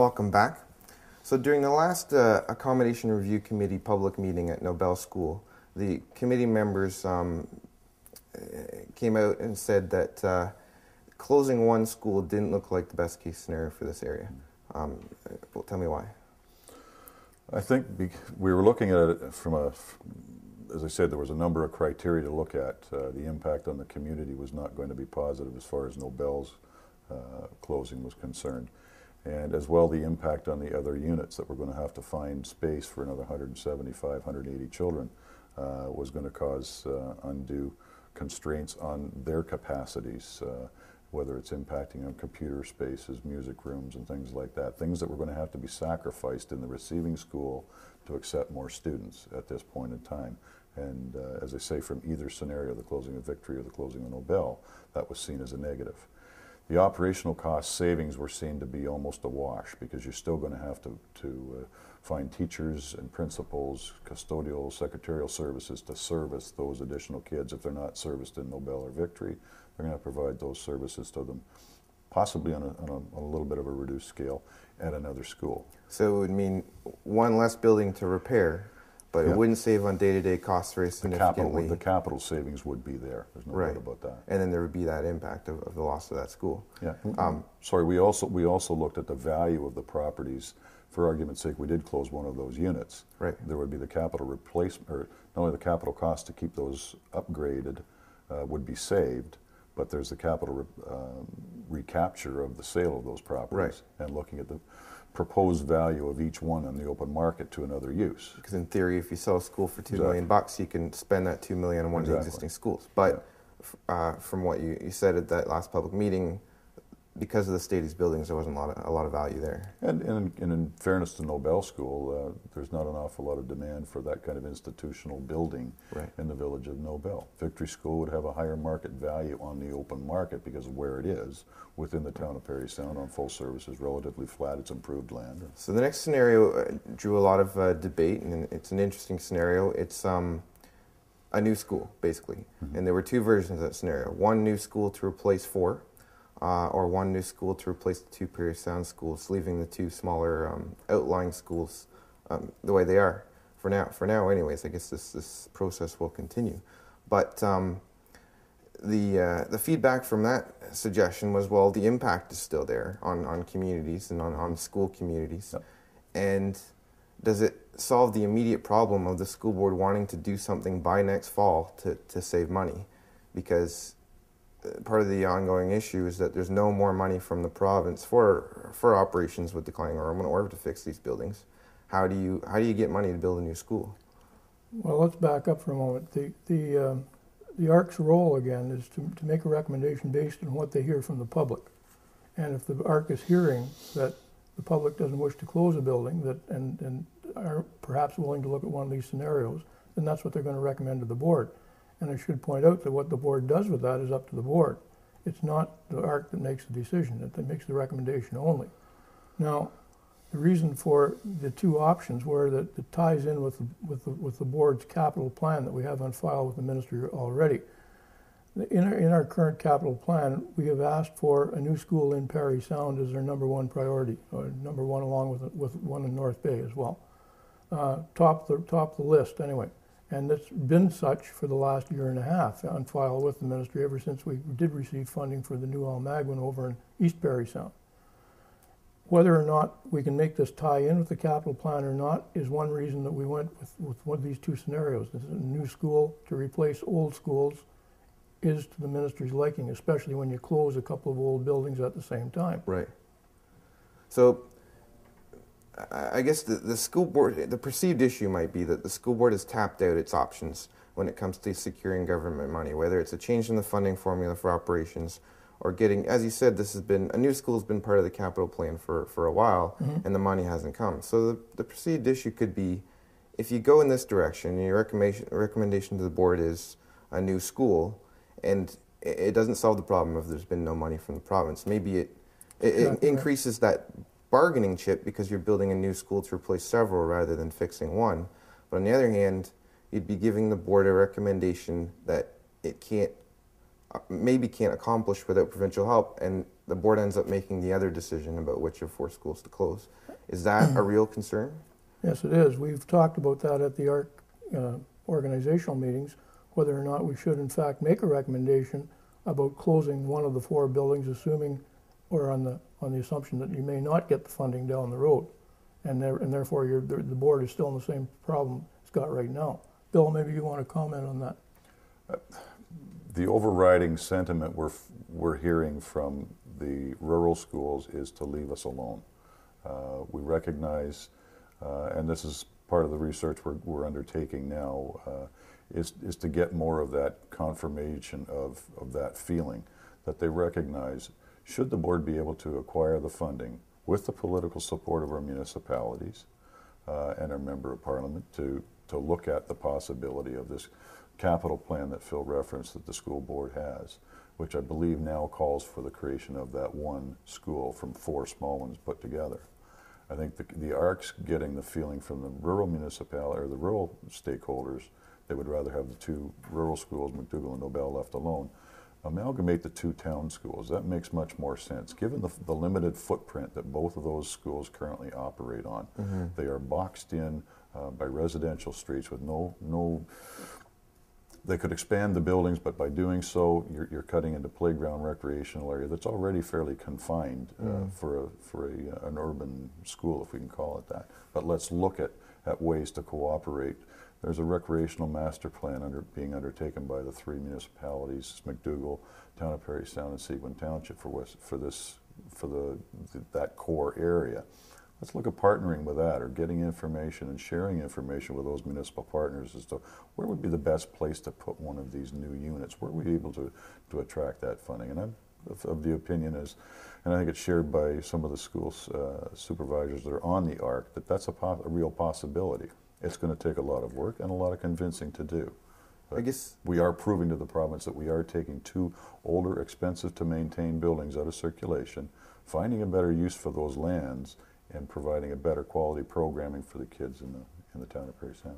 welcome back. So during the last Accommodation Review Committee public meeting at Nobel School, the committee members came out and said that closing one school didn't look like the best case scenario for this area. Well, tell me why. I think we were looking at it from as I said, there was a number of criteria to look at. The impact on the community was not going to be positive as far as Nobel's closing was concerned. And as well, the impact on the other units that we're going to have to find space for another 175, 180 children was going to cause undue constraints on their capacities, whether it's impacting on computer spaces, music rooms, and things like that, things that were going to have to be sacrificed in the receiving school to accept more students at this point in time. And as I say, from either scenario, the closing of Victory or the closing of Nobel, that was seen as a negative. The operational cost savings were seen to be almost a wash because you're still going to have to find teachers and principals, custodial, secretarial services to service those additional kids. If they're not serviced in Nobel or Victory, they're going to provide those services to them, possibly on a little bit of a reduced scale at another school. So it would mean one less building to repair, but it wouldn't save on day-to-day costs very significantly. The capital savings would be there. There's no doubt about that. And then there would be that impact of the loss of that school. Yeah. Sorry, we also looked at the value of the properties. For argument's sake, we did close one of those units. Right. There would be the capital replacement, or not only the capital cost to keep those upgraded would be saved, but there's the capital recapture of the sale of those properties, and looking at the proposed value of each one on the open market to another use. Because in theory, if you sell a school for $2 million, you can spend that $2 million on one of the existing schools. But from what you said at that last public meeting, because of the state of these buildings, there wasn't a lot of value there. And in fairness to Nobel School, there's not an awful lot of demand for that kind of institutional building in the village of Nobel. Victory School would have a higher market value on the open market because of where it is within the town of Parry Sound on full services, relatively flat, it's improved land. So the next scenario drew a lot of debate, and it's an interesting scenario. It's a new school, basically. And there were two versions of that scenario. One new school to replace four, or one new school to replace the two Parry Sound schools, leaving the two smaller outlying schools the way they are for now. Anyways, I guess this process will continue. But the feedback from that suggestion was, well, the impact is still there on communities and on school communities. And does it solve the immediate problem of the school board wanting to do something by next fall to save money? Because part of the ongoing issue is that there's no more money from the province for operations with declining enrollment or to fix these buildings. How do you get money to build a new school? Well, let's back up for a moment. The ARC's role again is to make a recommendation based on what they hear from the public. And if the ARC is hearing that the public doesn't wish to close a building and are perhaps willing to look at one of these scenarios, then that's what they're going to recommend to the board. And I should point out that what the board does with that is up to the board. It's not the ARC that makes the decision, that makes the recommendation only. Now, the reason for the two options were that it ties in with the board's capital plan that we have on file with the ministry already. In our current capital plan, we have asked for a new school in Parry Sound as our #1 priority, or #1 along with one in North Bay as well. Top the list anyway. And it's been such for the last year and a half on file with the ministry ever since we did receive funding for the new Almaguin over in East Parry Sound. Whether or not we can make this tie in with the capital plan or not is one reason that we went with one of these two scenarios. This is a new school to replace old schools is to the ministry's liking, especially when you close a couple of old buildings at the same time. Right. So I guess the school board, the perceived issue might be that the school board has tapped out its options when it comes to securing government money, whether it's a change in the funding formula for operations or getting, as you said, a new school has been part of the capital plan for a while, and the money hasn't come. So the perceived issue could be, if you go in this direction, your recommendation to the board is a new school, and it doesn't solve the problem if there's been no money from the province. Maybe it increases that bargaining chip because you're building a new school to replace several rather than fixing one. But on the other hand, you'd be giving the board a recommendation that it maybe can't accomplish without provincial help, and the board ends up making the other decision about which of 4 schools to close. Is that a real concern? Yes, it is. We've talked about that at the ARC organizational meetings, whether or not we should in fact make a recommendation about closing one of the 4 buildings, assuming or on the assumption that you may not get the funding down the road, and therefore the board is still in the same problem it's got right now. Bill, maybe you want to comment on that. The overriding sentiment we're hearing from the rural schools is to leave us alone. We recognize, and this is part of the research we're undertaking now, is to get more of that confirmation of that feeling, that they recognize, should the board be able to acquire the funding with the political support of our municipalities and our member of parliament to look at the possibility of this capital plan that Phil referenced that the school board has, which I believe now calls for the creation of that 1 school from 4 small ones put together. I think the ARC's getting the feeling from the rural municipality or the rural stakeholders, they would rather have the 2 rural schools, McDougall and Nobel, left alone. Amalgamate the 2 town schools. That makes much more sense, given the limited footprint that both of those schools currently operate on. Mm-hmm. They are boxed in by residential streets with no. They could expand the buildings, but by doing so, you're cutting into playground recreational area that's already fairly confined for an urban school, if we can call it that. But let's look at ways to cooperate. There's a recreational master plan being undertaken by the 3 municipalities, McDougall, Town of Parry Sound, and Seguin Township for that core area. Let's look at partnering with that, or getting information and sharing information with those municipal partners as to where would be the best place to put one of these new units, where we're able to attract that funding. And I'm of the opinion is, and I think it's shared by some of the school supervisors that are on the ARC, that's a real possibility. It's going to take a lot of work and a lot of convincing to do. But I guess we are proving to the province that we are taking 2 older, expensive to maintain buildings out of circulation, finding a better use for those lands, and providing a better quality programming for the kids in the town of Parry Sound.